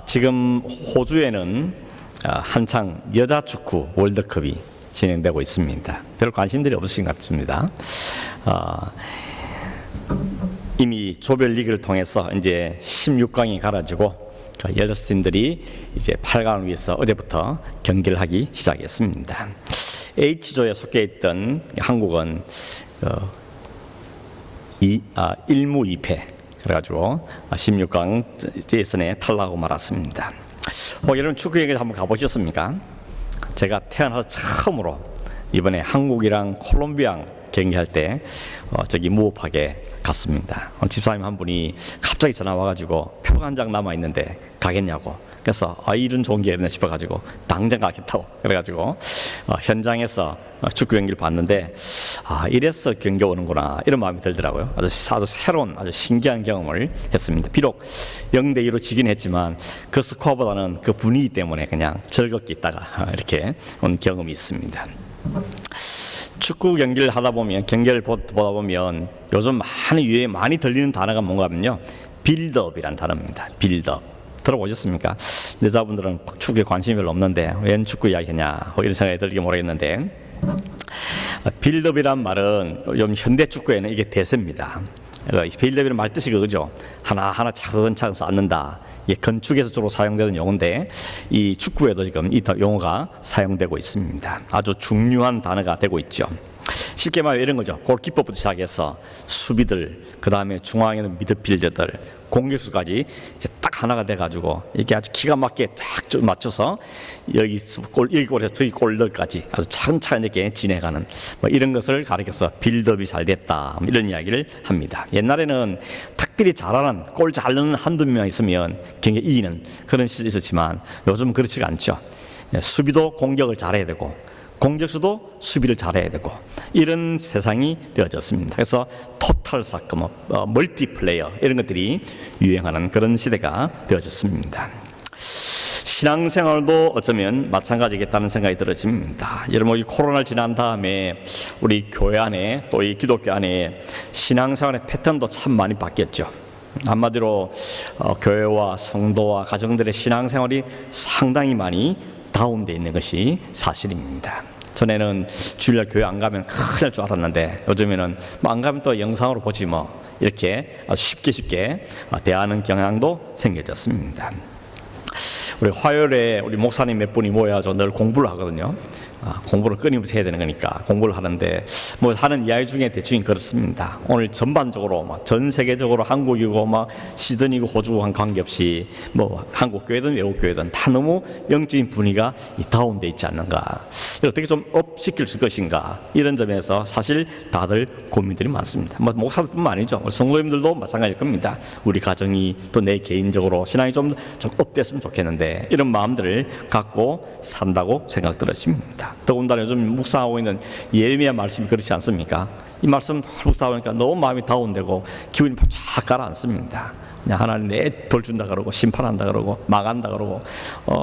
지금 호주에는 한창 여자 축구 월드컵이 진행되고 있습니다. 별 관심들이 없으신 것 같습니다. 이미 조별 리그를 통해서 이제 16강이 갈아지고 여자팀들이 이제 8강을 위해서 어제부터 경기를 하기 시작했습니다. H조에 속해 있던 한국은 1무 2패 그래가지고 16강 예선에 탈락하고 말았습니다. 여러분 축구 경기 한번 가보셨습니까? 제가 태어나서 처음으로 이번에 한국이랑 콜롬비아랑 경기할 때 저기 무호파게 갔습니다. 집사님 한 분이 갑자기 전화 와가지고 표가 한 장 남아 있는데 가겠냐고. 그래서 이런 좋은 기회였나 싶어가지고 당장 가겠다고 그래가지고 현장에서 축구 경기를 봤는데 이래서 경기 오는구나 이런 마음이 들더라고요. 아주 새로운 아주 신기한 경험을 했습니다. 비록 0대2로 지긴 했지만 그 스코어보다는 그 분위기 때문에 그냥 즐겁게 있다가 이렇게 온 경험이 있습니다. 축구 경기를 하다 보면 경기를 보다 보면 요즘 많이 들리는 단어가 뭔가 하면요, 빌드업이란 단어입니다. 빌드업 들어보셨습니까? 여자분들은 축구에 관심이 별로 없는데 웬 축구 이야기냐 이런 생각이 들기 모르겠는데, 빌드업이란 말은 요즘 현대 축구에는 이게 대세입니다. 빌드업이란 말 뜻이 그거죠. 하나하나 차근차근 쌓는다. 건축에서 주로 사용되는 용어인데 이 축구에도 지금 이 용어가 사용되고 있습니다. 아주 중요한 단어가 되고 있죠. 쉽게 말하면 이런 거죠. 골키퍼부터 시작해서 수비들, 그 다음에 중앙에 있는 미드필더들, 공격수까지 이제 딱 하나가 돼가지고 이렇게 아주 기가 막히게 쫙 맞춰서 여기 골에서 저기 골들까지 아주 차근차근 이렇게 진행하는 이런 것을 가리켜서 빌드업이 잘 됐다 이런 이야기를 합니다. 옛날에는 특별히 잘하는 골 잘 넣는 한두 명 있으면 경기 이기는 그런 시절이 있었지만 요즘은 그렇지가 않죠. 수비도 공격을 잘해야 되고 공격수도 수비를 잘해야 되고 이런 세상이 되어졌습니다. 그래서 토탈 사커, 멀티플레이어 이런 것들이 유행하는 그런 시대가 되어졌습니다. 신앙생활도 어쩌면 마찬가지겠다는 생각이 들어집니다. 여러분, 이 코로나를 지난 다음에 우리 교회 안에 또 이 기독교 안에 신앙생활의 패턴도 참 많이 바뀌었죠. 한마디로 교회와 성도와 가정들의 신앙생활이 상당히 많이 다운되어 있는 것이 사실입니다. 전에는 주일날 교회 안 가면 큰일 날 줄 알았는데 요즘에는 안 가면 또 영상으로 보지 이렇게 쉽게 대하는 경향도 생겨졌습니다. 우리 화요일에 우리 목사님 몇 분이 모여서 늘 공부를 하거든요. 공부를 끊임없이 해야 되는 거니까 공부를 하는데 하는 이야기 중에 대충 그렇습니다. 오늘 전반적으로 전 세계적으로 한국이고 시드니고 호주와 관계없이 한국 교회든 외국 교회든 다 너무 영적인 분위기가 다운돼 있지 않는가, 어떻게 좀 업시킬 것인가, 이런 점에서 사실 다들 고민들이 많습니다. 목사뿐만 아니죠. 성도님들도 마찬가지일 겁니다. 우리 가정이 또 내 개인적으로 신앙이 좀 업됐으면 좋겠는데 이런 마음들을 갖고 산다고 생각 들어집니다. 더군다나 요즘 묵상하고 있는 예레미야 말씀이 그렇지 않습니까? 이 말씀 묵상하니까 너무 마음이 다운되고 기분이 쫙 가라앉습니다. 그냥 하나님 내 벌 준다 그러고 심판한다 그러고 막한다 그러고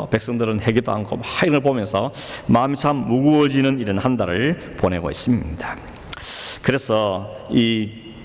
백성들은 해기도 않고 이런 걸 보면서 마음이 참 무거워지는 이런 한 달을 보내고 있습니다. 그래서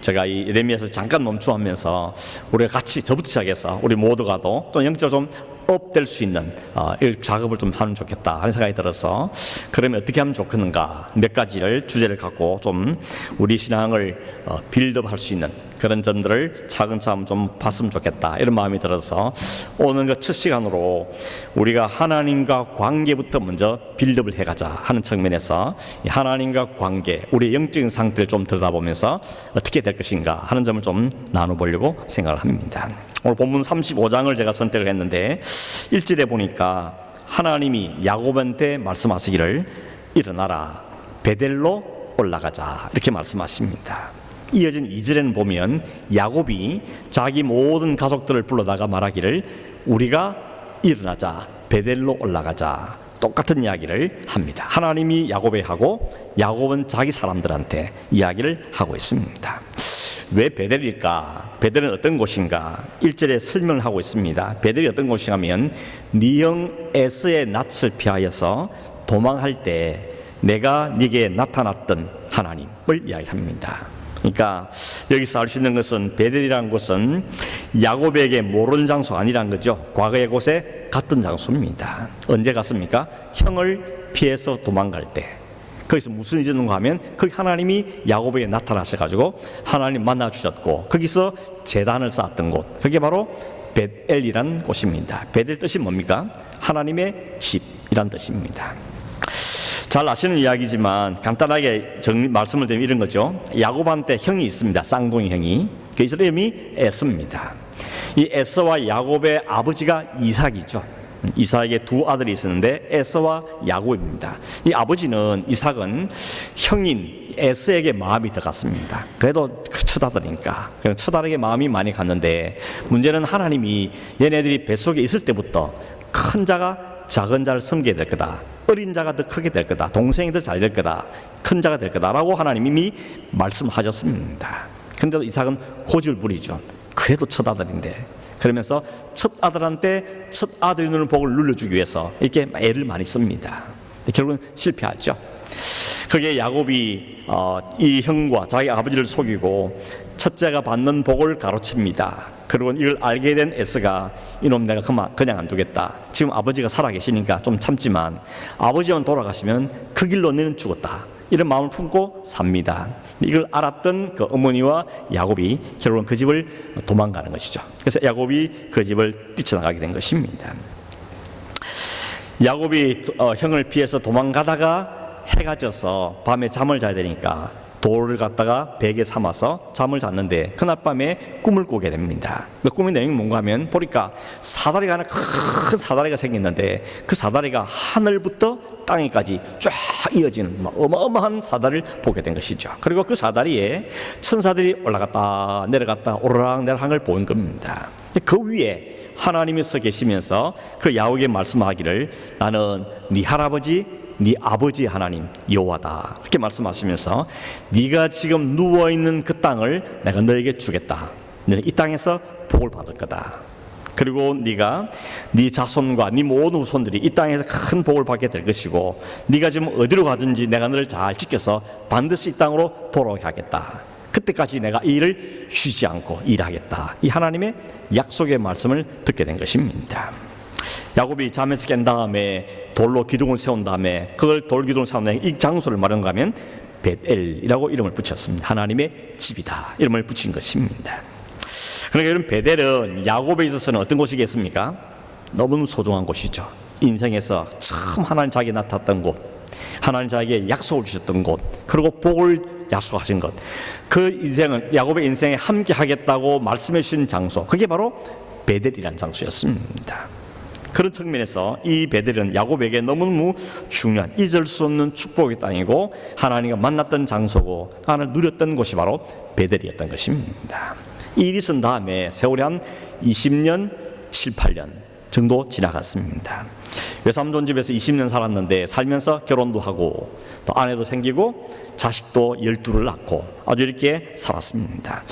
제가 이 예레미야를 잠깐 멈추면서 우리가 같이 저부터 시작해서 우리 모두가 또 영적으로 좀 업될 수 있는 이 작업을 좀 하면 좋겠다 하는 생각이 들어서, 그러면 어떻게 하면 좋겠는가 몇 가지를 주제를 갖고 좀 우리 신앙을 빌드업 할 수 있는 그런 점들을 차근차근 좀 봤으면 좋겠다 이런 마음이 들어서 오늘 그 첫 시간으로 우리가 하나님과 관계부터 먼저 빌드업을 해가자 하는 측면에서 이 하나님과 관계, 우리의 영적인 상태를 좀 들여다보면서 어떻게 될 것인가 하는 점을 좀 나눠보려고 생각을 합니다. 오늘 본문 35장을 제가 선택을 했는데 1절에 보니까 하나님이 야곱한테 말씀하시기를 일어나라 베델로 올라가자 이렇게 말씀하십니다. 이어진 2절에는 보면 야곱이 자기 모든 가족들을 불러다가 말하기를 우리가 일어나자 베델로 올라가자, 똑같은 이야기를 합니다. 하나님이 야곱에 하고 야곱은 자기 사람들한테 이야기를 하고 있습니다. 왜 베델일까? 베델은 어떤 곳인가? 1절에 설명을 하고 있습니다. 베델이 어떤 곳인가 하면 네 형 에서의 낯을 피하여서 도망할 때 내가 네게 나타났던 하나님을 이야기합니다. 그러니까 여기서 알 수 있는 것은 베델이라는 곳은 야곱에게 모르는 장소가 아니라는 거죠. 과거의 곳에 갔던 장소입니다. 언제 갔습니까? 형을 피해서 도망갈 때. 거기서 무슨 일이 있는가 하면 거기 하나님이 야곱에게 나타나셔가지고 하나님 만나 주셨고 거기서 제단을 쌓았던 곳, 그게 바로 벳엘이란 곳입니다. 벳엘 뜻이 뭡니까? 하나님의 집이란 뜻입니다. 잘 아시는 이야기지만 간단하게 말씀을 드리면 이런 거죠. 야곱한테 형이 있습니다. 쌍둥이 형이. 그 이름이 에서입니다. 이 에서와 야곱의 아버지가 이삭이죠. 이삭에게 두 아들이 있었는데 에서와 야곱입니다. 이 아버지는 이삭은 형인 에서에게 마음이 더 갔습니다. 그래도 첫 아들이니까 첫 아들에게 마음이 많이 갔는데 문제는 하나님이 얘네들이 뱃속에 있을 때부터 큰 자가 작은 자를 섬기게 될 거다, 어린 자가 더 크게 될 거다, 동생이 더 잘 될 거다, 큰 자가 될 거다라고 하나님이 이미 말씀하셨습니다. 그런데도 이삭은 고집을 부리죠. 그래도 첫 아들인데. 그러면서 첫 아들한테 첫 아들의 눈을 보고 눌러주기 위해서 이렇게 애를 많이 씁니다. 결국은 실패하죠. 그게 야곱이 이 형과 자기 아버지를 속이고 첫째가 받는 복을 가로챕니다. 그리고 이걸 알게 된 에스가 이놈 내가 그냥 안 두겠다. 지금 아버지가 살아계시니까 좀 참지만 아버지만 돌아가시면 그 길로 너는 죽었다. 이런 마음을 품고 삽니다. 이걸 알았던 그 어머니와 야곱이 결국은 그 집을 도망가는 것이죠. 그래서 야곱이 그 집을 뛰쳐나가게 된 것입니다. 야곱이 형을 피해서 도망가다가 해가 져서 밤에 잠을 자야 되니까 돌을 갖다가 베개 삼아서 잠을 잤는데 그날 밤에 꿈을 꾸게 됩니다. 그 꿈의 내용이 뭔가 하면 보니까 사다리가 하나 큰 사다리가 생겼는데 그 사다리가 하늘부터 땅에까지 쫙 이어지는 어마어마한 사다리를 보게 된 것이죠. 그리고 그 사다리에 천사들이 올라갔다 내려갔다 오르락내리락 하는 걸 보인 겁니다. 그 위에 하나님이 서 계시면서 그 야곱에게 말씀하기를 나는 네 할아버지 네 아버지 하나님 여호와다 이렇게 말씀하시면서 네가 지금 누워있는 그 땅을 내가 너에게 주겠다. 너는 이 땅에서 복을 받을 거다. 그리고 네가 네 자손과 네 모든 후손들이 이 땅에서 큰 복을 받게 될 것이고 네가 지금 어디로 가든지 내가 너를 잘 지켜서 반드시 이 땅으로 돌아오게 하겠다. 그때까지 내가 이 일을 쉬지 않고 일하겠다. 이 하나님의 약속의 말씀을 듣게 된 것입니다. 야곱이 잠에서 깬 다음에 돌로 기둥을 세운 다음에 그걸 돌 기둥을 세운 다음에 이 장소를 말한가 하면 벳엘이라고 이름을 붙였습니다. 하나님의 집이다 이름을 붙인 것입니다. 그러니까 여러분 베델은 야곱에 있어서는 어떤 곳이겠습니까? 너무 소중한 곳이죠. 인생에서 처음 하나님 자기에게 나타났던 곳, 하나님 자기에게 약속을 주셨던 곳, 그리고 복을 약속하신 것, 그 인생을 야곱의 인생에 함께 하겠다고 말씀해 주신 장소, 그게 바로 베델이라는 장소였습니다. 그런 측면에서 이 베델은 야곱에게 너무너무 중요한 잊을 수 없는 축복의 땅이고 하나님과 만났던 장소고 하나님을 누렸던 곳이 바로 베델이었던 것입니다. 이 일이 있은 다음에 세월이 한 20년, 7, 8년 정도 지나갔습니다. 외삼촌 집에서 20년 살았는데 살면서 결혼도 하고 또 아내도 생기고 자식도 12를 낳고 아주 이렇게 살았습니다.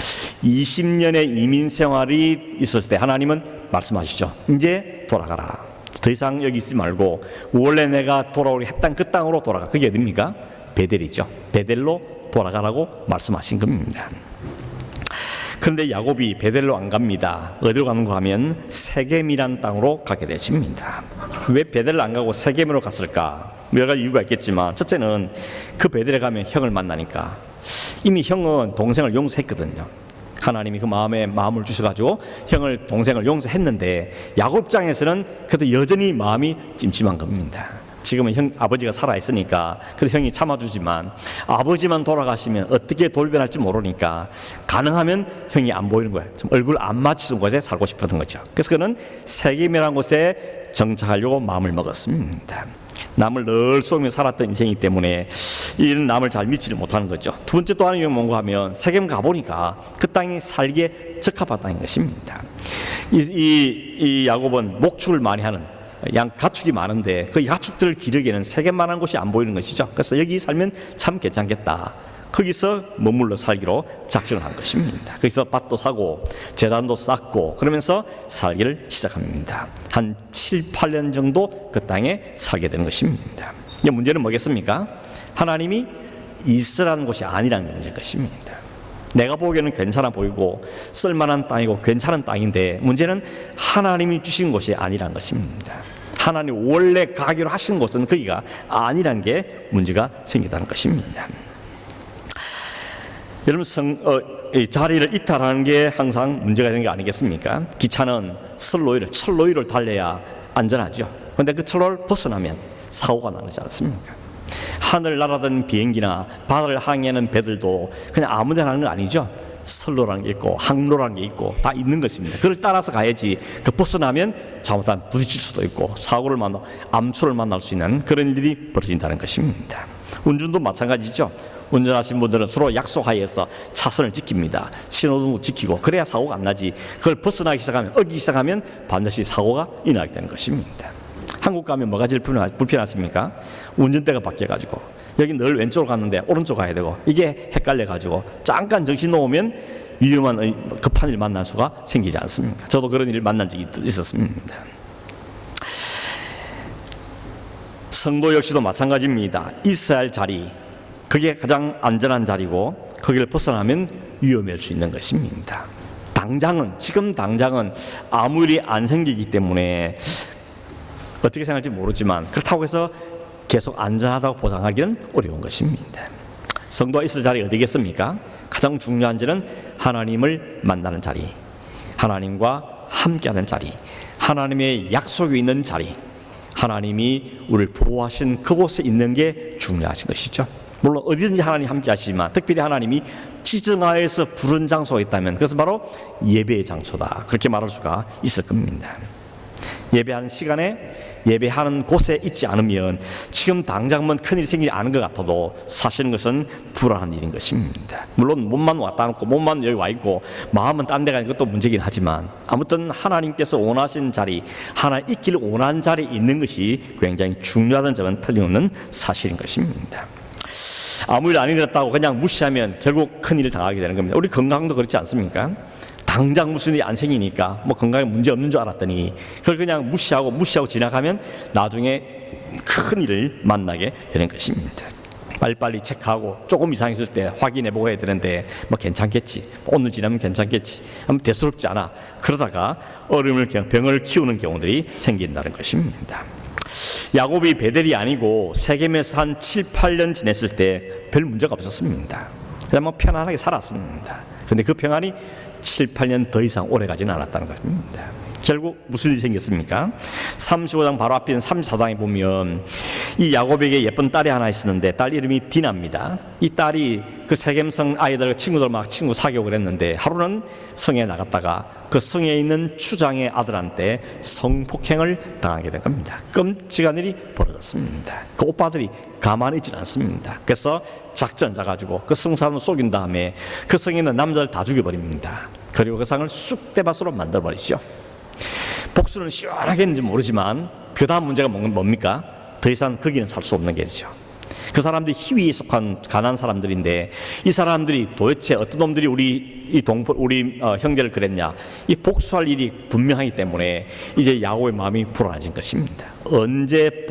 20년의 이민 생활이 있었을 때 하나님은 말씀하시죠. 이제 돌아가라. 더 이상 여기 있지 말고 원래 내가 돌아오려 했던 그 땅으로 돌아가. 그게 어디입니까? 베델이죠. 베델로 돌아가라고 말씀하신 겁니다. 그런데 야곱이 베델로 안 갑니다. 어디로 가는가 하면 세겜이란 땅으로 가게 되십니다. 왜 베델로 안 가고 세겜으로 갔을까? 여러 가지 이유가 있겠지만 첫째는 그 베델에 가면 형을 만나니까 이미 형은 동생을 용서했거든요. 하나님이 그 마음에 마음을 주셔가지고 형을 동생을 용서했는데 야곱 입장에서는 그래도 여전히 마음이 찜찜한 겁니다. 지금은 아버지가 살아있으니까 그래도 형이 참아주지만 아버지만 돌아가시면 어떻게 돌변할지 모르니까 가능하면 형이 안 보이는 거예요. 좀 얼굴 안 맞추는 곳에 살고 싶었던 거죠. 그래서 그는 세겜이라는 곳에 정착하려고 마음을 먹었습니다. 남을 늘 쏘며 살았던 인생이기 때문에 이는 남을 잘 믿지를 못하는 거죠. 두 번째 또 하는 게 뭔가 하면 세겜 가보니까 그 땅이 살기에 적합한 땅인 것입니다. 이 야곱은 목축을 많이 하는 양 가축이 많은데 그 가축들을 기르기에는 세겜만한 곳이 안 보이는 것이죠. 그래서 여기 살면 참 괜찮겠다. 거기서 머물러 살기로 작정을 한 것입니다. 거기서 밭도 사고 제단도 쌓고 그러면서 살기를 시작합니다. 한 7, 8년 정도 그 땅에 살게 되는 것입니다. 문제는 뭐겠습니까? 하나님이 있으라는 곳이 아니라는 문제인 것입니다. 내가 보기에는 괜찮아 보이고 쓸만한 땅이고 괜찮은 땅인데 문제는 하나님이 주신 것이 아니란 것입니다. 하나님 원래 가기로 하신 곳은 거기가 아니란 게 문제가 생기다는 것입니다. 여러분 이 자리를 이탈하는 게 항상 문제가 되는 게 아니겠습니까? 기차는 철로위를 달려야 안전하죠. 그런데 그 철로를 벗어나면 사고가 나지 않습니까? 하늘 날아다니는 비행기나 바다를 항해하는 배들도 그냥 아무 데나 하는 거 아니죠. 선로라는 게 있고 항로라는 게 있고 다 있는 것입니다. 그걸 따라서 가야지 그 벗어나면 잘못하면 부딪힐 수도 있고 사고를 암초를 만날 수 있는 그런 일이 벌어진다는 것입니다. 운전도 마찬가지죠. 운전하신 분들은 서로 약속하에서 차선을 지킵니다. 신호등도 지키고 그래야 사고가 안 나지. 그걸 벗어나기 시작하면 어기기 시작하면 반드시 사고가 일어나게 되는 것입니다. 한국 가면 뭐가 제일 불편하십니까? 운전대가 바뀌어가지고 여기 늘 왼쪽으로 갔는데 오른쪽 가야 되고 이게 헷갈려가지고 잠깐 정신 놓으면 위험한 급한 일 만날 수가 생기지 않습니까? 저도 그런 일을 만난 적이 있었습니다. 성도 역시도 마찬가지입니다. 있어야 할 자리, 그게 가장 안전한 자리고 거기를 벗어나면 위험할 수 있는 것입니다. 지금 당장은 아무 일이 안 생기기 때문에 어떻게 생각할지 모르지만 그렇다고 해서 계속 안전하다고 보장하기는 어려운 것입니다. 성도가 있을 자리 어디겠습니까? 가장 중요한 자는 하나님을 만나는 자리, 하나님과 함께하는 자리, 하나님의 약속이 있는 자리, 하나님이 우리를 보호하신 그곳에 있는 게 중요하신 것이죠. 물론 어디든지 하나님 함께 하시지만 특별히 하나님이 지정하여서 부른 장소가 있다면 그것은 바로 예배의 장소다, 그렇게 말할 수가 있을 겁니다. 예배하는 시간에 예배하는 곳에 있지 않으면 지금 당장은 큰일이 생기지 않은 것 같아도 사실은 것은 불안한 일인 것입니다. 물론 몸만 왔다 놓고 몸만 여기 와 있고 마음은 딴 데 가는 것도 문제긴 하지만 아무튼 하나님께서 원하신 자리, 하나님 있기를 원하는 자리에 있는 것이 굉장히 중요하다는 점은 틀림없는 사실인 것입니다. 아무 일 안 일어났다고 그냥 무시하면 결국 큰일을 당하게 되는 겁니다. 우리 건강도 그렇지 않습니까? 당장 무슨 일이 안 생기니까 뭐 건강에 문제 없는 줄 알았더니 그걸 그냥 무시하고 지나가면 나중에 큰 일을 만나게 되는 것입니다. 빨리빨리 체크하고 조금 이상했을 때 확인해보고 해야 되는데 뭐 괜찮겠지, 오늘 지나면 괜찮겠지 하면 대수롭지 않아. 그러다가 병을 키우는 경우들이 생긴다는 것입니다. 야곱이 베델이 아니고 세겜에서 한 7, 8년 지냈을 때 별 문제가 없었습니다. 그냥 뭐 편안하게 살았습니다. 근데 그 평안이 7, 8년 더 이상 오래가지는 않았다는 것입니다. 결국 무슨 일이 생겼습니까? 35장 바로 앞에 있는 34장에 보면 이 야곱에게 예쁜 딸이 하나 있었는데 딸 이름이 디나입니다. 이 딸이 그 세겜성 아이들 친구들 막 친구 사귀고 그랬는데 하루는 성에 나갔다가 그 성에 있는 추장의 아들한테 성폭행을 당하게 된 겁니다. 끔찍한 일이 벌어졌습니다. 그 오빠들이 가만히 있지 않습니다. 그래서 작전 짜가지고 그 성사람을 속인 다음에 그 성에 있는 남자를 다 죽여버립니다. 그리고 그 상을 쑥대밭으로 만들어버리죠. 복수는 시원하게 했는지 모르지만 그 다음 문제가 뭡니까? 더 이상 거기는 살 수 없는 게죠. 그 사람들이 희위에 속한 가난한 사람들인데 이 사람들이 도대체 어떤 놈들이 우리 형제를 그랬냐, 이 복수할 일이 분명하기 때문에 이제 야곱의 마음이 불안해진 것입니다. 언제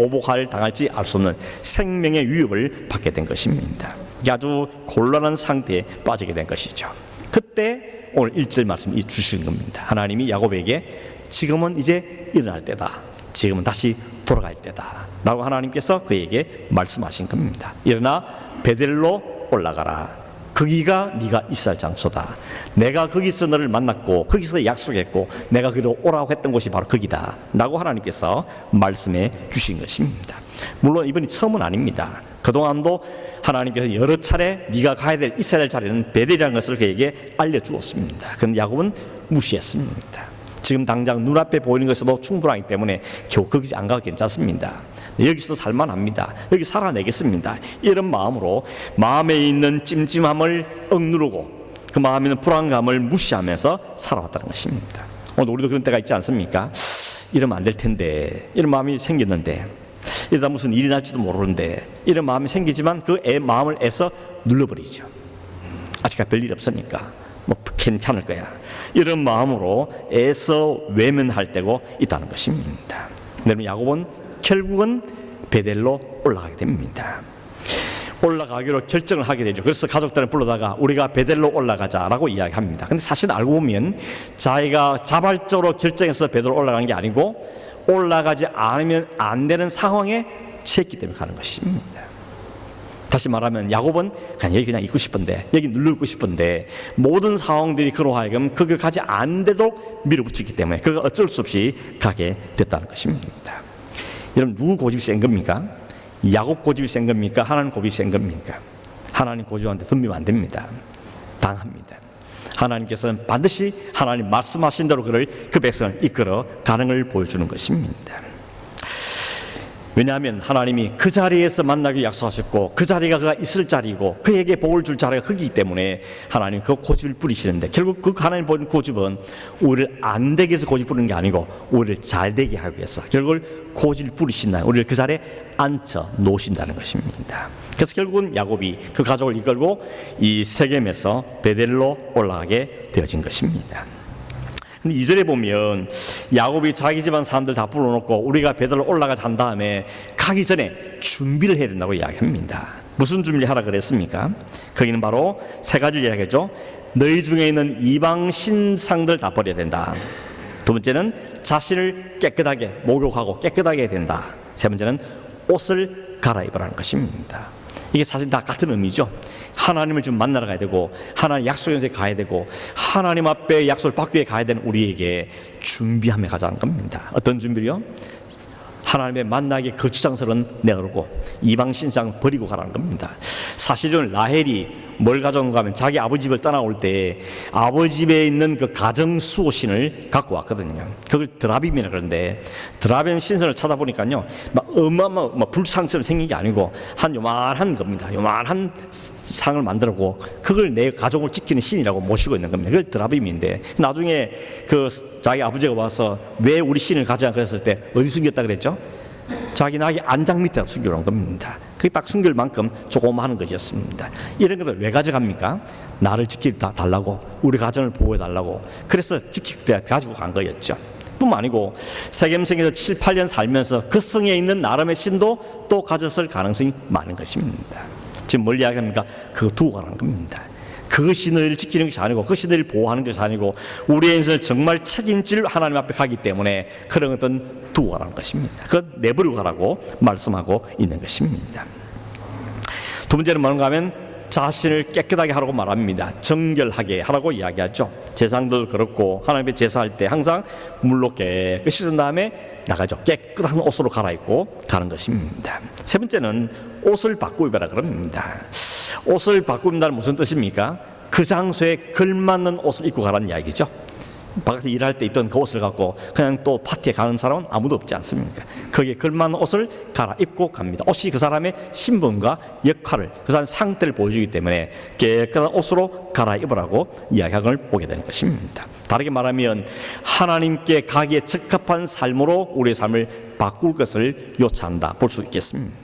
당할지 알 수 없는 생명의 위협을 받게 된 것입니다. 아주 곤란한 상태에 빠지게 된 것이죠. 그때 오늘 1절 말씀이 주신 겁니다. 하나님이 야곱에게 지금은 이제 일어날 때다, 지금은 다시 돌아갈 때다 라고 하나님께서 그에게 말씀하신 겁니다. 일어나 베델로 올라가라. 거기가 네가 있을 장소다. 내가 거기서 너를 만났고 거기서 약속했고 내가 그리로 오라고 했던 곳이 바로 거기다 라고 하나님께서 말씀해 주신 것입니다. 물론 이번이 처음은 아닙니다. 그동안도 하나님께서 여러 차례 네가 가야 될 있어야 될 자리는 베델이라는 것을 그에게 알려주었습니다. 그런데 야곱은 무시했습니다. 지금 당장 눈앞에 보이는 것에도 충분하기 때문에 겨우 거기 안 가도 괜찮습니다. 여기서도 살만합니다. 여기 살아내겠습니다. 이런 마음으로 마음에 있는 찜찜함을 억누르고 그 마음에 있는 불안감을 무시하면서 살아왔다는 것입니다. 오늘 우리도 그런 때가 있지 않습니까? 이러면 안 될 텐데, 이런 마음이 생겼는데, 이러다 무슨 일이 날지도 모르는데, 이런 마음이 생기지만 그 마음을 애써 눌러버리죠. 아직까지 별일 없으니까 뭐 괜찮을 거야, 이런 마음으로 애써 외면할 때고 있다는 것입니다. 여러분, 야곱은 결국은 베델로 올라가게 됩니다. 올라가기로 결정을 하게 되죠. 그래서 가족들을 불러다가 우리가 베델로 올라가자라고 이야기합니다. 근데 사실 알고 보면 자기가 자발적으로 결정해서 베델로 올라가는 게 아니고 올라가지 않으면 안 되는 상황에 처했기 때문에 가는 것입니다. 다시 말하면 야곱은 여기 그냥 있고 싶은데, 여기 눌러 있고 싶은데 모든 상황들이 그로 하여금 거기를 가지 않는데도 밀어붙이기 때문에 그가 어쩔 수 없이 가게 됐다는 것입니다. 여러분, 누구 고집이 센 겁니까? 야곱 고집이 센 겁니까? 하나님 고집이 센 겁니까? 하나님 고집한테 덤비면 안 됩니다. 당합니다. 하나님께서는 반드시 하나님 말씀하신 대로 그 백성을 이끌어 가는 걸 보여주는 것입니다. 왜냐하면 하나님이 그 자리에서 만나기 약속하셨고 그 자리가 그가 있을 자리고 그에게 복을 줄 자리가 거기이기 때문에 하나님 그 고집을 부리시는데, 결국 그 하나님 보는 고집은 우리를 안 되게 해서 고집 부리는 게 아니고 우리를 잘 되게 하기 위해서 결국 고집을 부리신다, 우리를 그 자리에 앉혀 놓으신다는 것입니다. 그래서 결국은 야곱이 그 가족을 이끌고 이 세겜에서 베델로 올라가게 되어진 것입니다. 근데 2절에 보면 야곱이 자기 집안 사람들 다 불러놓고 우리가 베델로 올라가자 한 다음에 가기 전에 준비를 해야 된다고 이야기합니다. 무슨 준비를 하라 그랬습니까? 거기는 바로 세 가지를 이야기하죠. 너희 중에 있는 이방 신상들 다 버려야 된다. 두 번째는 자신을 깨끗하게 목욕하고 깨끗하게 해야 된다. 세 번째는 옷을 갈아입으라는 것입니다. 이게 사실 다 같은 의미죠. 하나님을 좀 만나러 가야 되고 하나님 약속 연세에 가야 되고 하나님 앞에 약속을 받기 위해 가야 되는 우리에게 준비하며 가자는 겁니다. 어떤 준비요? 하나님의 만나기 거주장소는 내어놓고 이방 신상 버리고 가라는 겁니다. 사실은 라헬이 뭘 가져온가 하면 자기 아버지 집을 떠나올 때 아버지 집에 있는 그 가정 수호신을 갖고 왔거든요. 그걸 드라빔이라 그러는데, 드라빔 신선을 찾아보니까요 막 어마어마 불상처럼 생긴 게 아니고 한 요만한 겁니다. 요만한 상을 만들고 그걸 내 가족을 지키는 신이라고 모시고 있는 겁니다. 그걸 드라빔인데, 나중에 그 자기 아버지가 와서 왜 우리 신을 가져와 그랬을 때 어디 숨겼다 그랬죠? 자기 나기 안장 밑에 숨겨놓은 겁니다. 그게 딱 숨길 만큼 조그마한 것이었습니다. 이런 것들 왜 가져갑니까? 나를 지켜달라고, 우리 가정을 보호해달라고. 그래서 가지고 간 거였죠. 뿐만 아니고 세겜성에서 7, 8년 살면서 그 성에 있는 나름의 신도 또 가졌을 가능성이 많은 것입니다. 지금 뭘 이야기합니까? 그거 두고 가라는 겁니다. 그 신을 지키는 것이 아니고 그 신을 보호하는 것이 아니고 우리의 인생을 정말 책임질 하나님 앞에 가기 때문에 그런 것은 두고 가라는 것입니다. 그건 내버리고 가라고 말씀하고 있는 것입니다. 두 번째는 뭔가 하면 자신을 깨끗하게 하라고 말합니다. 정결하게 하라고 이야기하죠. 제사장도 그렇고 하나님 앞에 제사할 때 항상 물로 깨끗이 씻은 다음에 나가죠. 깨끗한 옷으로 갈아입고 가는 것입니다. 세 번째는 옷을 바꾸고 입어라 그럽니다. 옷을 바꾸고 입는다는 무슨 뜻입니까? 그 장소에 걸맞는 옷을 입고 가라는 이야기죠. 바깥에 일할 때 입던 그 옷을 갖고 그냥 또 파티에 가는 사람은 아무도 없지 않습니까? 거기에 걸맞는 옷을 갈아입고 갑니다. 옷이 그 사람의 신분과 역할을, 그 사람의 상태를 보여주기 때문에 깨끗한 옷으로 갈아입으라고 이야기한 걸 보게 되는 것입니다. 다르게 말하면 하나님께 가기에 적합한 삶으로 우리의 삶을 바꿀 것을 요청한다 볼 수 있겠습니다.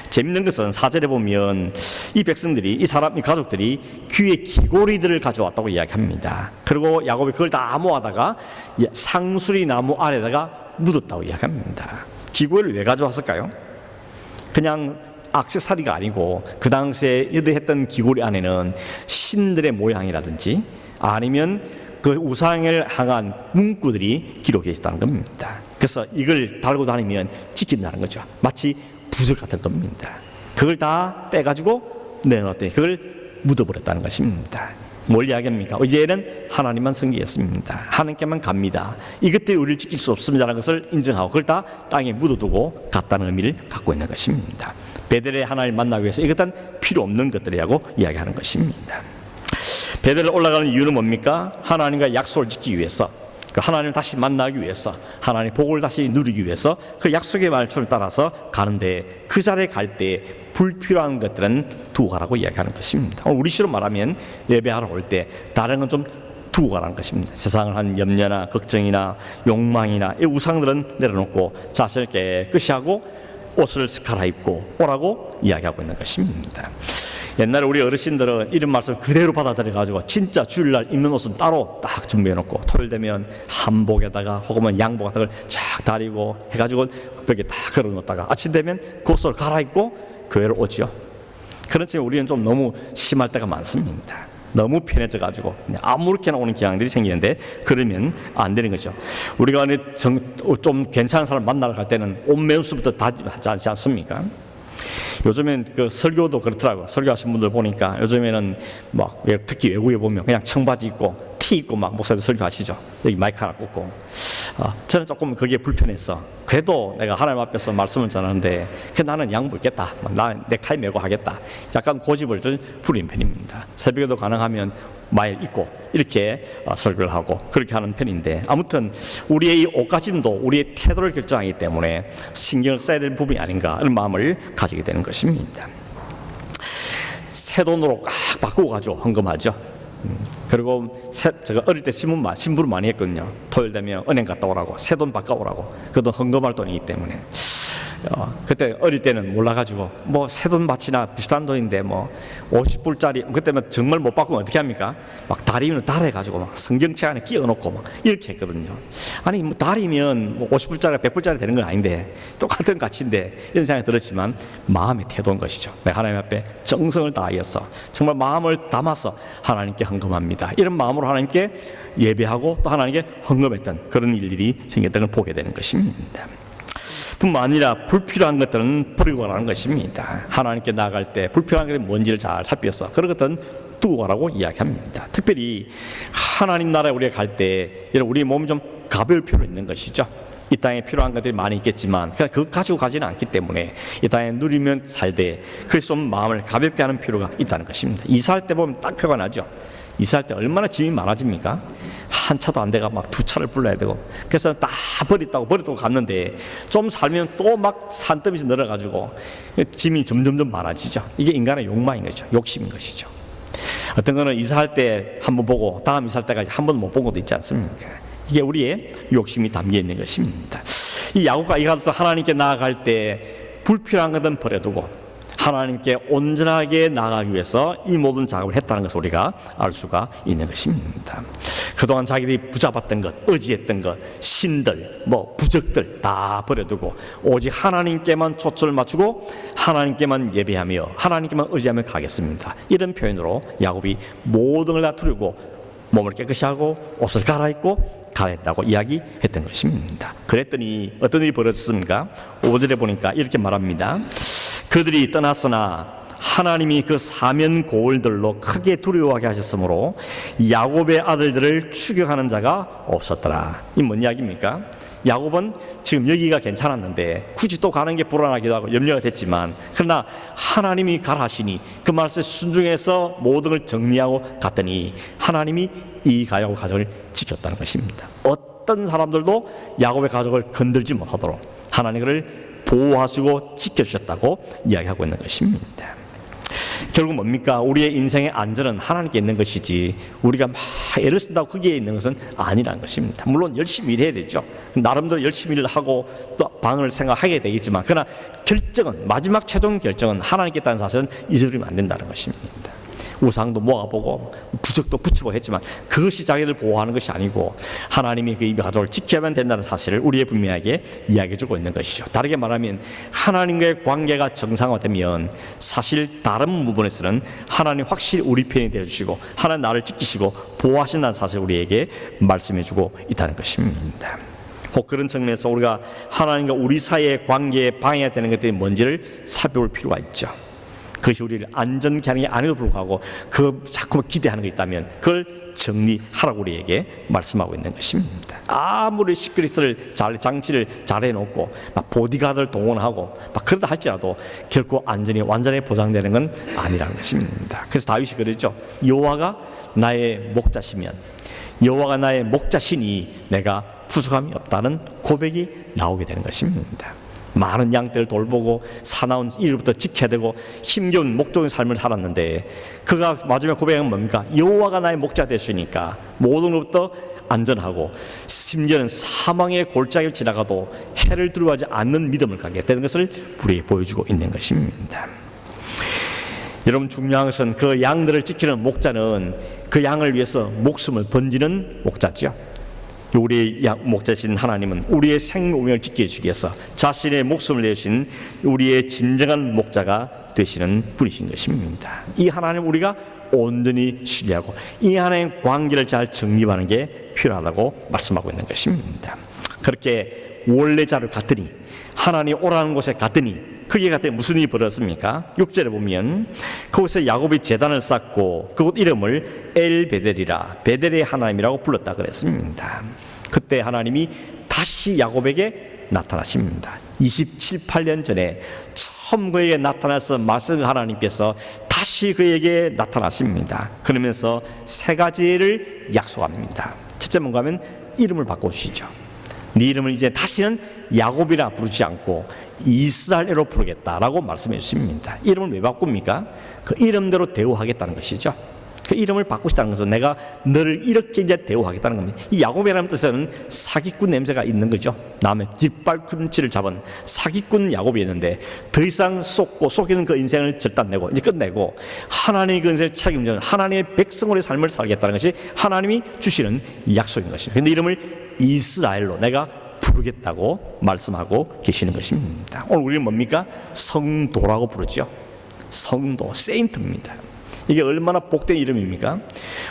재밌는 것은 4절에 보면 이 백성들이, 이 가족들이 귀에 귀고리들을 가져왔다고 이야기합니다. 그리고 야곱이 그걸 다 모아다가 상수리 나무 아래다가 묻었다고 이야기합니다. 귀고리를 왜 가져왔을까요? 그냥 액세서리가 아니고 그 당시에 했던 귀고리 안에는 신들의 모양이라든지 아니면 그 우상을 향한 문구들이 기록되어 있다는 겁니다. 그래서 이걸 달고 다니면 지킨다는 거죠. 마치 부적 같은 겁니다. 그걸 다 떼가지고 내놓았더니 그걸 묻어버렸다는 것입니다. 뭘 이야기합니까? 이제는 하나님만 섬기겠습니다. 하나님께만 갑니다. 이것들이 우리를 지킬 수 없습니다라는 것을 인정하고 그걸 다 땅에 묻어두고 갔다는 의미를 갖고 있는 것입니다. 베델의 하나님을 만나기 위해서 이것은 필요 없는 것들이라고 이야기하는 것입니다. 베델을 올라가는 이유는 뭡니까? 하나님과 약속을 지키기 위해서, 하나님을 다시 만나기 위해서, 하나님의 복을 다시 누리기 위해서 그 약속의 말씀을 따라서 가는데, 그 자리에 갈 때 불필요한 것들은 두고 가라고 이야기하는 것입니다. 우리 시로 말하면 예배하러 올 때 다른 건 좀 두고 가라는 것입니다. 세상을 한 염려나 걱정이나 욕망이나 이 우상들은 내려놓고 자신을 깨끗이 하고 옷을 갈아입고 오라고 이야기하고 있는 것입니다. 옛날에 우리 어르신들은 이런 말씀 그대로 받아들여가지고 진짜 주일날 입는 옷은 따로 딱 준비해놓고 토요일 되면 한복에다가 혹은 양복 같은 걸 쫙 다리고 해가지고 벽에 다 걸어놓다가 아침 되면 그 옷을 갈아입고 교회를 오지요. 그런 측면 우리는 좀 너무 심할 때가 많습니다. 너무 편해져 가지고 그냥 아무렇게나 오는 경향들이 생기는데 그러면 안 되는 거죠. 우리가 좀 괜찮은 사람 만나러 갈 때는 옷매우수부터 다짐하지 않지 않습니까? 요즘엔 그 설교도 그렇더라고. 설교하신 분들 보니까 요즘에는 막 특히 외국에 보면 그냥 청바지 입고 티 입고 막 목사님 설교하시죠. 여기 마이크 하나 꽂고. 저는 조금 그게 불편했어. 그래도 내가 하나님 앞에서 말씀을 전하는데 나는 양보했겠다. 나는 넥타이 메고 하겠다. 약간 고집을 좀 부리는 편입니다. 새벽에도 가능하면 마일 입고 이렇게 설교를 하고 그렇게 하는 편인데, 아무튼 우리의 이 옷가짐도 우리의 태도를 결정하기 때문에 신경을 써야 될 부분이 아닌가 이런 마음을 가지게 되는 것입니다. 새 돈으로 꽉 바꾸고 가죠. 헌금하죠. 그리고 제가 어릴 때 신부를 많이 했거든요. 토요일 되면 은행 갔다 오라고, 새 돈 바꿔오라고. 그것도 헌금할 돈이기 때문에. 그때 어릴 때는 몰라가지고 뭐 새 돈 바치나 비슷한 돈인데 뭐 50불짜리 그때면 정말 못 바꾸면 어떻게 합니까? 막 다리를 달아가지고 막 성경책 안에 끼워놓고 막 이렇게 했거든요. 아니 뭐 다리면 뭐 50불짜리 100불짜리 되는 건 아닌데 똑같은 가치인데 이런 생각이 들었지만 마음의 태도인 것이죠. 내가 하나님 앞에 정성을 다하여서 정말 마음을 담아서 하나님께 헌금합니다. 이런 마음으로 하나님께 예배하고 또 하나님께 헌금했던 그런 일들이 생겼던 걸 보게 되는 것입니다. 뿐만 아니라 불필요한 것들은 버리고 가라는 것입니다. 하나님께 나아갈 때 불필요한 것이 뭔지를 잘 살펴서 그런 것들은 두고 가라고 이야기합니다. 특별히 하나님 나라에 우리가 갈 때 우리 몸이 좀 가벼울 필요가 있는 것이죠. 이 땅에 필요한 것들이 많이 있겠지만 그냥 그거 가지고 가지는 않기 때문에 이 땅에 누리면 살되 그래서 좀 마음을 가볍게 하는 필요가 있다는 것입니다. 이사할 때 보면 딱 표가 나죠. 이사할 때 얼마나 짐이 많아집니까? 한 차도 안 돼가 막 두 차를 불러야 되고, 그래서 다 버리고 갔는데 좀 살면 또 막 산더미에서 늘어가지고 짐이 점점 많아지죠. 이게 인간의 욕망인 거죠. 욕심인 것이죠. 어떤 거는 이사할 때 한 번 보고 다음 이사할 때까지 한 번 못 본 것도 있지 않습니까? 이게 우리의 욕심이 담겨 있는 것입니다. 이 야곱과 이가도 하나님께 나아갈 때 불필요한 것은 버려두고 하나님께 온전하게 나아가기 위해서 이 모든 작업을 했다는 것을 우리가 알 수가 있는 것입니다. 그동안 자기들이 붙잡았던 것, 의지했던 것, 신들, 부적들 다 버려두고 오직 하나님께만 초점을 맞추고 하나님께만 예배하며 하나님께만 의지하며 가겠습니다. 이런 표현으로 야곱이 모든 걸 다 두르고 몸을 깨끗이 하고 옷을 갈아입고 가했다고 이야기했던 것입니다. 그랬더니 어떤 일이 벌어졌습니까? 5절에 보니까 이렇게 말합니다. 그들이 떠났으나 하나님이 그 사면 고을들로 크게 두려워하게 하셨으므로 야곱의 아들들을 추격하는 자가 없었더라. 이 뭔 이야기입니까? 야곱은 지금 여기가 괜찮았는데 굳이 또 가는 게 불안하기도 하고 염려가 됐지만, 그러나 하나님이 가라 하시니 그 말씀에 순종해서 모든 걸 정리하고 갔더니 하나님이 이 야곱 가족을 지켰다는 것입니다. 어떤 사람들도 야곱의 가족을 건들지 못하도록 하나님 그를 보호하시고 지켜주셨다고 이야기하고 있는 것입니다. 결국 뭡니까? 우리의 인생의 안전은 하나님께 있는 것이지 우리가 막 애를 쓴다고 거기에 있는 것은 아니라는 것입니다. 물론 열심히 일해야 되죠. 나름대로 열심히 일을 하고 또 방을 생각하게 되겠지만, 그러나 결정은, 마지막 최종 결정은 하나님께 있다는 사실은 잊어버리면 안 된다는 것입니다. 우상도 모아보고 부적도 붙이고 했지만 그것이 자기들 보호하는 것이 아니고 하나님이 그 이 가족을 지켜야만 된다는 사실을 우리의 분명하게 이야기해주고 있는 것이죠. 다르게 말하면 하나님과의 관계가 정상화되면 사실 다른 부분에서는 하나님 확실히 우리 편이 되어주시고 하나님 나를 지키시고 보호하신다는 사실을 우리에게 말씀해주고 있다는 것입니다. 혹 그런 측면에서 우리가 하나님과 우리 사이의 관계에 방해가 되는 것들이 뭔지를 살펴볼 필요가 있죠. 그것이 우리를 안전케 하는 게 아니고 불구하고 그 자꾸 기대하는 게 있다면 그걸 정리하라고 우리에게 말씀하고 있는 것입니다. 아무리 시크릿을 장치를 잘 해놓고 막 보디가드를 동원하고 막 그러다 할지라도 결코 안전이 완전히 보장되는 건 아니라는 것입니다. 그래서 다윗이 그러죠. 여호와가 나의 목자시면, 여호와가 나의 목자시니 내가 부족함이 없다는 고백이 나오게 되는 것입니다. 많은 양떼를 돌보고 사나운 일부터 지켜야 되고 힘겨운 목적인 삶을 살았는데 그가 마지막 고백은 뭡니까? 여호와가 나의 목자 되시니까 모든 것부터 안전하고 심지어는 사망의 골짜기를 지나가도 해를 두려워하지 않는 믿음을 갖게 되는 것을 우리에게 보여주고 있는 것입니다. 여러분, 중요한 것은 그 양들을 지키는 목자는 그 양을 위해서 목숨을 번지는 목자죠. 우리의 목자신 하나님은 우리의 생명을 지켜주기 위해서 자신의 목숨을 내주신 우리의 진정한 목자가 되시는 분이신 것입니다. 이 하나님 우리가 온전히 신뢰하고 이 하나님 관계를 잘 정립하는 게 필요하다고 말씀하고 있는 것입니다. 그렇게 원래 자를 갔더니 하나님 오라는 곳에 갔더니 그게 갔더니 무슨 일이 벌어졌습니까? 6절에 보면 그곳에 야곱이 제단을 쌓고 그곳 이름을 엘베델이라 베델의 하나님이라고 불렀다 그랬습니다. 그때 하나님이 다시 야곱에게 나타나십니다. 27, 8년 전에 처음 그에게 나타나서 말씀 하나님께서 다시 그에게 나타나십니다. 그러면서 세 가지를 약속합니다. 첫째 뭔가 하면 이름을 바꿔주시죠. 네 이름을 이제 다시는 야곱이라 부르지 않고 이스라엘로 부르겠다라고 말씀해 주십니다. 이름을 왜 바꿉니까? 그 이름대로 대우하겠다는 것이죠. 그 이름을 바꾸시다는 것은 내가 너를 이렇게 이제 대우하겠다는 겁니다. 이 야곱이라는 뜻은 사기꾼 냄새가 있는 거죠. 남의 뒷발꿈치를 잡은 사기꾼 야곱이었는데 더 이상 속이는 그 인생을 절단내고 이제 끝내고 하나님의 그 인생을 책임지는 하나님의 백성으로의 삶을 살겠다는 것이 하나님이 주시는 약속인 것입니다. 그런데 이름을 이스라엘로 내가 부르겠다고 말씀하고 계시는 것입니다. 오늘 우리는 뭡니까? 성도라고 부르죠. 성도, 세인트입니다. 이게 얼마나 복된 이름입니까?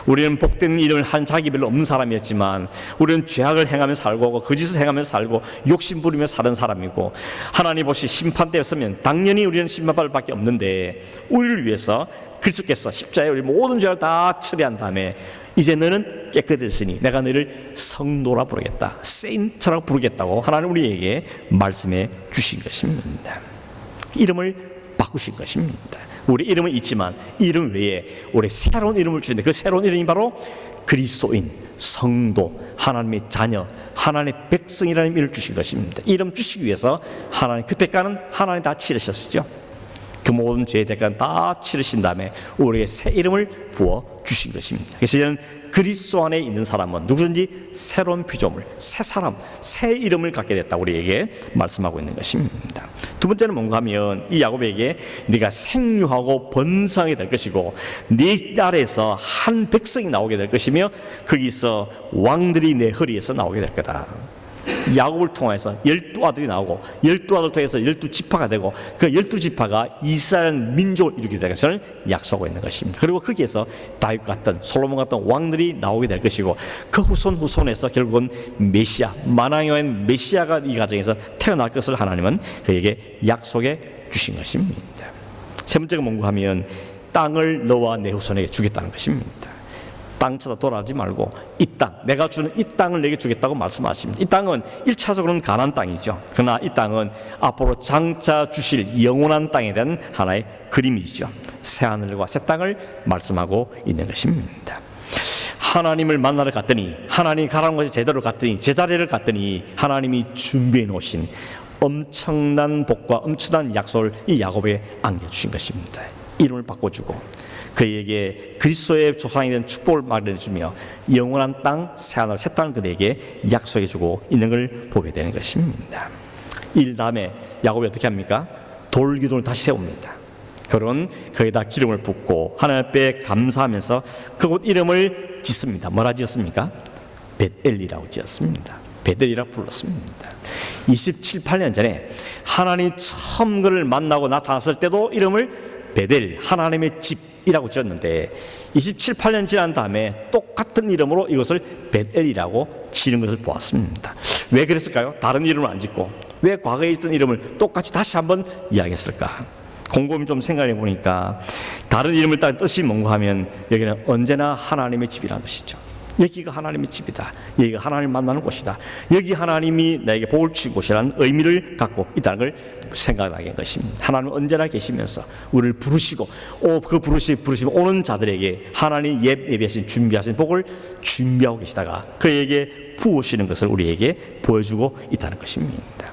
우리는 복된 이름을 한 자기 별로 없는 사람이었지만 우리는 죄악을 행하며 살고 거짓을 행하며 살고 욕심 부리며 사는 사람이고 하나님 보시 심판대에 서면 당연히 우리는 심판받을 밖에 없는데 우리를 위해서 그리스도께서 십자가에 우리 모든 죄를 다 처리한 다음에 이제 너는 깨끗했으니 내가 너를 성도라 부르겠다, 세인트라고 부르겠다고 하나님 우리에게 말씀해 주신 것입니다. 이름을 바꾸신 것입니다. 우리 이름은 있지만 이름 외에 우리 새로운 이름을 주는데 그 새로운 이름이 바로 그리스도인, 성도, 하나님의 자녀, 하나님의 백성이라는 이름을 주신 것입니다. 이름 주시기 위해서 하나님 그때까지는 하나님 다 치르셨죠. 그 모든 죄의 대가는 다 치르신 다음에 우리에게 새 이름을 부어 주신 것입니다. 그래서 이제는 그리스도 안에 있는 사람은 누구든지 새로운 피조물, 새 사람, 새 이름을 갖게 됐다 우리에게 말씀하고 있는 것입니다. 두 번째는 뭔가 하면 이 야곱에게 네가 생육하고 번성하게 될 것이고 네 딸에서 한 백성이 나오게 될 것이며 거기서 왕들이 내 허리에서 나오게 될 거다. 야곱을 통해서 12아들이 나오고 12아들 통해서 12지파가 되고 그 12지파가 이스라엘 민족을 이루게 될 것을 약속하고 있는 것입니다. 그리고 거기에서 다윗 같은 솔로몬 같은 왕들이 나오게 될 것이고 그 후손에서 결국은 메시아, 만왕의 왕인 메시아가 이 가정에서 태어날 것을 하나님은 그에게 약속해 주신 것입니다. 세 번째가 뭔가 하면 땅을 너와 내 후손에게 주겠다는 것입니다. 땅 찾아 돌아가지 말고 이 땅, 내가 주는 이 땅을 내게 주겠다고 말씀하십니다. 이 땅은 1차적으로는 가나안 땅이죠. 그러나 이 땅은 앞으로 장차 주실 영원한 땅에 대한 하나의 그림이죠. 새 하늘과 새 땅을 말씀하고 있는 것입니다. 하나님을 만나러 갔더니 하나님이 가라는 곳에 제대로 갔더니 제자리를 갔더니 하나님이 준비해 놓으신 엄청난 복과 엄청난 약속을 이 야곱에 안겨주신 것입니다. 이름을 바꿔주고 그에게 그리스도의 조상이 된 축복을 마련해주며 영원한 땅, 새하늘, 새 땅을 그에게 약속해주고 있는 걸 보게 되는 것입니다. 이 다음에 야곱이 어떻게 합니까? 돌기둥을 다시 세웁니다. 그런 거기다 기름을 붓고 하나님 앞에 감사하면서 그곳 이름을 짓습니다. 뭐라 지었습니까? 벳엘이라고 지었습니다. 베델이라 불렀습니다. 27, 8년 전에 하나님 처음 그를 만나고 나타났을 때도 이름을 베델, 하나님의 집이라고 지었는데 27, 8년 지난 다음에 똑같은 이름으로 이것을 벳엘이라고 지는 것을 보았습니다. 왜 그랬을까요? 다른 이름을 안 짓고 왜 과거에 있던 이름을 똑같이 다시 한번 이야기했을까? 곰곰이 좀 생각해 보니까 다른 이름을 따른 뜻이 뭔가 하면 여기는 언제나 하나님의 집이라는 것이죠. 여기가 하나님의 집이다. 여기가 하나님을 만나는 곳이다. 여기 하나님이 나에게 복을 주신 곳이라는 의미를 갖고 있다는 걸 생각하게 된 것입니다. 하나님은 언제나 계시면서 우리를 부르시고 그 부르시면 오는 자들에게 하나님 예비하신 준비하신 복을 준비하고 계시다가 그에게 부으시는 것을 우리에게 보여주고 있다는 것입니다.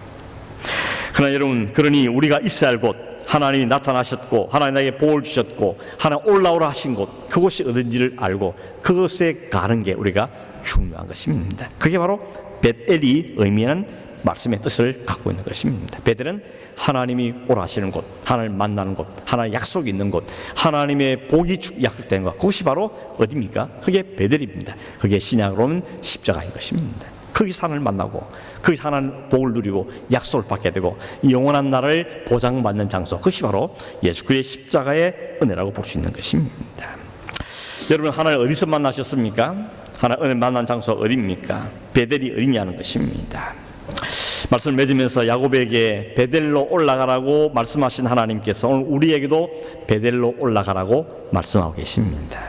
그러나 여러분, 그러니 우리가 있어야 할 곳, 하나님이 나타나셨고 하나님 나에게 복을 주셨고 하나님 올라오라 하신 곳, 그곳이 어딘지를 알고 그것에 가는 게 우리가 중요한 것입니다. 그게 바로 벳엘이 의미하는 말씀의 뜻을 갖고 있는 것입니다. 벳엘은 하나님이 오라 하시는 곳, 하나님을 만나는 곳, 하나님의 약속이 있는 곳, 하나님의 복이 약속된 곳, 그것이 바로 어디입니까? 그게 벳엘입니다. 그게 신약으로는 십자가인 것입니다. 거기서 하나님을 만나고 거기서 하나님 복을 누리고 약속을 받게 되고 영원한 나라를 보장받는 장소, 그것이 바로 예수 그리스도의 십자가의 은혜라고 볼 수 있는 것입니다. 여러분, 하나님을 어디서 만나셨습니까? 하나님 은혜 만난 장소가 어디입니까? 베델이 어디냐는 것입니다. 말씀을 맺으면서 야곱에게 베델로 올라가라고 말씀하신 하나님께서 오늘 우리에게도 베델로 올라가라고 말씀하고 계십니다.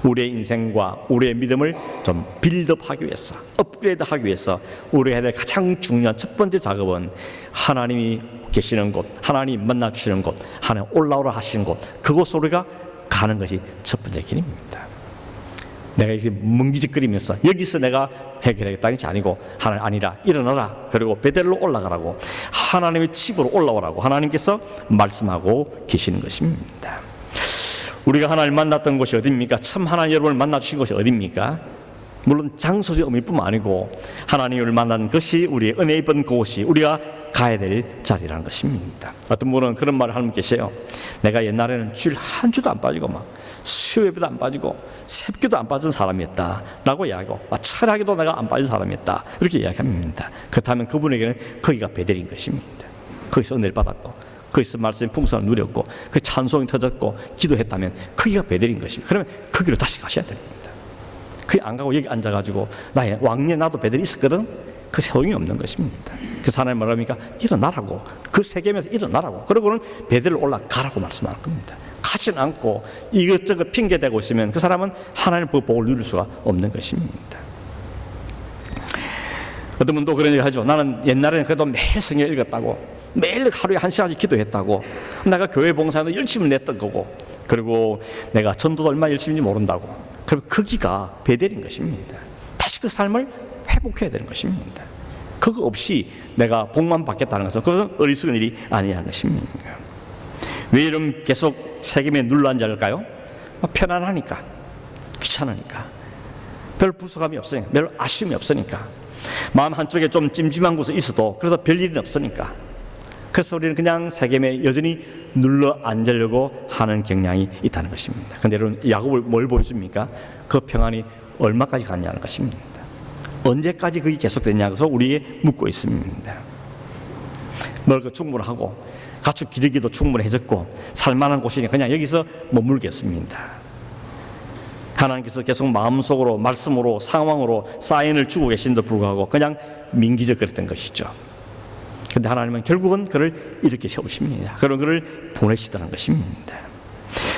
우리의 인생과 우리의 믿음을 좀 빌드업하기 위해서, 업그레이드하기 위해서 우리가 해야 될 가장 중요한 첫 번째 작업은 하나님이 계시는 곳, 하나님이 만나주시는 곳, 하나님 올라오라 하시는 곳, 그곳으로 우리가 가는 것이 첫 번째 길입니다. 내가 이렇게 뭉기직거리면서 여기서 내가 해결하겠다는 것이 아니고, 하나님 아니라 일어나라, 그리고 베델로 올라가라고, 하나님의 집으로 올라오라고 하나님께서 말씀하고 계시는 것입니다. 우리가 하나님을 만났던 곳이 어디입니까? 참 하나님 여러분을 만나주신 곳이 어디입니까? 물론 장소적 의미뿐만 아니고 하나님을 만난 것이 우리의 은혜 입은 그곳이 우리가 가야 될 자리라는 것입니다. 어떤 분은 그런 말을 하는 분 계세요. 내가 옛날에는 주일 한 주도 안 빠지고 막 수요예배도 안 빠지고 새벽기도 안 빠진 사람이었다 라고 이야기하고, 철학에도 내가 안 빠진 사람이었다 이렇게 이야기합니다. 그렇다면 그분에게는 거기가 베델인 것입니다. 거기서 은혜를 받았고 거기서 말씀의 풍성을 누렸고 그 찬송이 터졌고 기도했다면 거기가 베델인 것입니다. 그러면 거기로 다시 가셔야 됩니다. 거기 안 가고 여기 앉아가지고 나의 왕년에 나도 베델이 있었거든, 그 소용이 없는 것입니다. 그래서 하나님 뭐랍니까? 일어나라고, 그 세계면서 일어나라고, 그러고는 베델로 올라가라고 말씀하는 겁니다. 가지는 않고 이것저것 핑계대고 있으면 그 사람은 하나님의 복을 누릴 수가 없는 것입니다. 어떤 분도 그런 얘기 하죠. 나는 옛날에는 그래도 매일 성경 읽었다고, 매일 하루에 1시간씩 기도했다고, 내가 교회 봉사에도 열심히 냈던 거고, 그리고 내가 전도도 얼마나 열심인지 모른다고. 그럼 거기가 베델인 것입니다. 다시 그 삶을 회복해야 되는 것입니다. 그거 없이 내가 복만 받겠다는 것은 그것은 어리석은 일이 아니라는 것입니다. 왜 이런 계속 세겜에 눌러 앉을까요? 편안하니까, 귀찮으니까, 별 부수감이 없으니까, 별 아쉬움이 없으니까, 마음 한쪽에 좀 찜찜한 곳에 있어도 그래도 별일은 없으니까. 그래서 우리는 그냥 세겜에 여전히 눌러 앉으려고 하는 경향이 있다는 것입니다. 그런데 여러분, 야곱을 뭘 보여줍니까? 그 평안이 얼마까지 갔냐는 것입니다. 언제까지 그게 계속됐냐고 우리에게 묻고 있습니다. 먹을 거 충분하고 가축 기르기도 충분해졌고 살만한 곳이니 그냥 여기서 머물겠습니다. 하나님께서 계속 마음속으로 말씀으로 상황으로 사인을 주고 계신데도 불구하고 그냥 민기적거렸던 것이죠. 그런데 하나님은 결국은 그를 이렇게 세우십니다. 그런 그를 보내시다는 것입니다.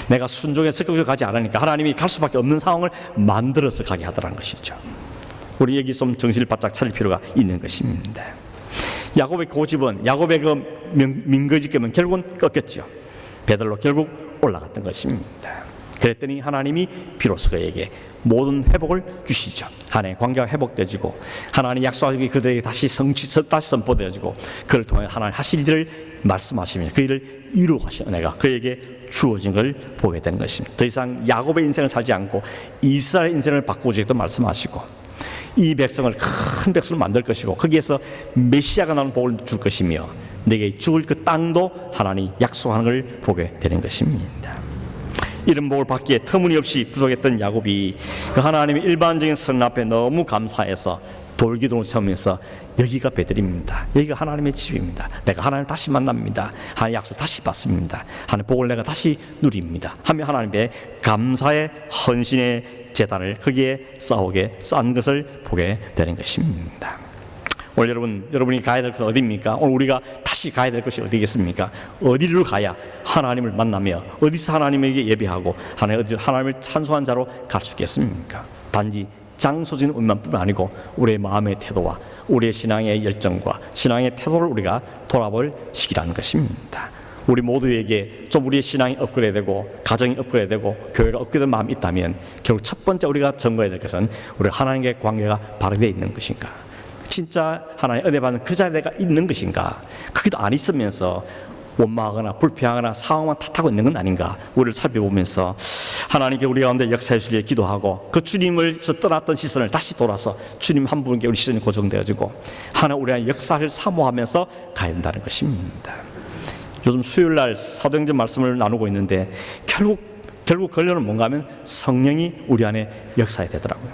내가 순종해서 적극적으로 가지 않으니까 하나님이 갈 수밖에 없는 상황을 만들어서 가게 하더라는 것이죠. 우리 여기 좀 정신을 바짝 차릴 필요가 있는 것입니다. 야곱의 고집은, 야곱의 그 민거짓감은 결국은 꺾였죠. 베델로 결국 올라갔던 것입니다. 그랬더니 하나님이 비로소 그에게 모든 회복을 주시죠. 하나님의 관계가 회복되어지고 하나님 약속하기 그들에게 다시 선포되어지고 그를 통해 하나님 하실 일을 말씀하시며 그 일을 이루어가시는 은혜가 그에게 주어진 걸 보게 되는 것입니다. 더 이상 야곱의 인생을 살지 않고 이스라엘 인생을 바꾸시겠다고 말씀하시고 이 백성을 큰 백성을 만들 것이고 거기에서 메시아가 나오는 복을 줄 것이며 내게 죽을 그 땅도 하나님 약속하는 걸 보게 되는 것입니다. 이런 복을 받기에 터무니없이 부족했던 야곱이 그 하나님의 일반적인 선 앞에 너무 감사해서 돌기둥을 세우면서 여기가 베델입니다. 여기가 하나님의 집입니다. 내가 하나님을 다시 만납니다. 하나님의 약속 다시 받습니다. 하나님의 복을 내가 다시 누립니다. 하며 하나님의 감사의 헌신의 제단을 거기에 쌓은 것을 보게 되는 것입니다. 오늘 여러분이 가야 될 것은 어디입니까? 오늘 우리가 다시 가야 될 것이 어디겠습니까? 어디로 가야 하나님을 만나며 어디서 하나님에게 예배하고 하나님을 찬송한 자로 갈 수 있겠습니까? 단지 장소적인 의미만뿐만 아니고 우리의 마음의 태도와 우리의 신앙의 열정과 신앙의 태도를 우리가 돌아볼 시기라는 것입니다. 우리 모두에게 좀 우리의 신앙이 업그레이드되고 가정이 업그레이드되고 교회가 업그레이드된 마음이 있다면 결국 첫 번째 우리가 점거해야 될 것은 우리 하나님과의 관계가 바르게 되어 있는 것인가, 진짜 하나님의 은혜 받는 그 자리에 내가 있는 것인가, 그게도 안 있으면서 원망하거나 불평하거나 상황만 탓하고 있는 건 아닌가, 우리를 살펴보면서 하나님께 우리 가운데 역사해 주기를 기도하고 그 주님을 떠났던 시선을 다시 돌아서 주님 한 분께 우리 시선이 고정되어지고 하나님 우리의 역사를 사모하면서 가야 한다는 것입니다. 요즘 수요일날 사도행전 말씀을 나누고 있는데 결국 결론은 뭔가 하면 성령이 우리 안에 역사해야 되더라고요.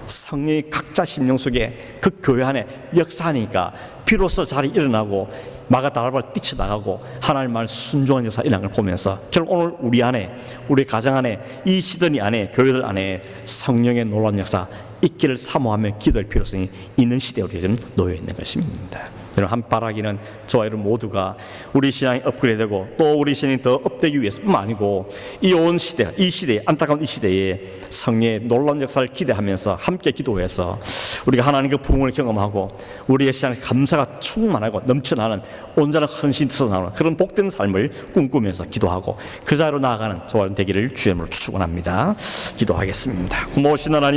성령이 각자 심령 속에 그 교회 안에 역사하니까 비로소 잘 일어나고 마가다락방을 뛰쳐나가고 하나님 말 순종한 역사 일어난 걸 보면서 결국 오늘 우리 안에, 우리 가정 안에, 이 시드니 안에, 교회들 안에 성령의 놀라운 역사 있기를 사모하며 기도할 필요성이 있는 시대에 우리가 지금 놓여 있는 것입니다. 여러분, 한 바라기는 저와 여러분 모두가 우리 신앙이 업그레이드되고 또 우리 신앙이 더 업되기 위해서뿐만 아니고 이 온 시대, 이 시대에, 안타까운 이 시대에 성령의 놀라운 역사를 기대하면서 함께 기도해서 우리가 하나님 그 부흥을 경험하고 우리의 신앙에 감사가 충만하고 넘쳐나는 온전한 헌신 터져나오는 그런 복된 삶을 꿈꾸면서 기도하고 그 자리로 나아가는 저와 되기를 주의 이름으로 축원합니다. 기도하겠습니다. 고마우신 하나님,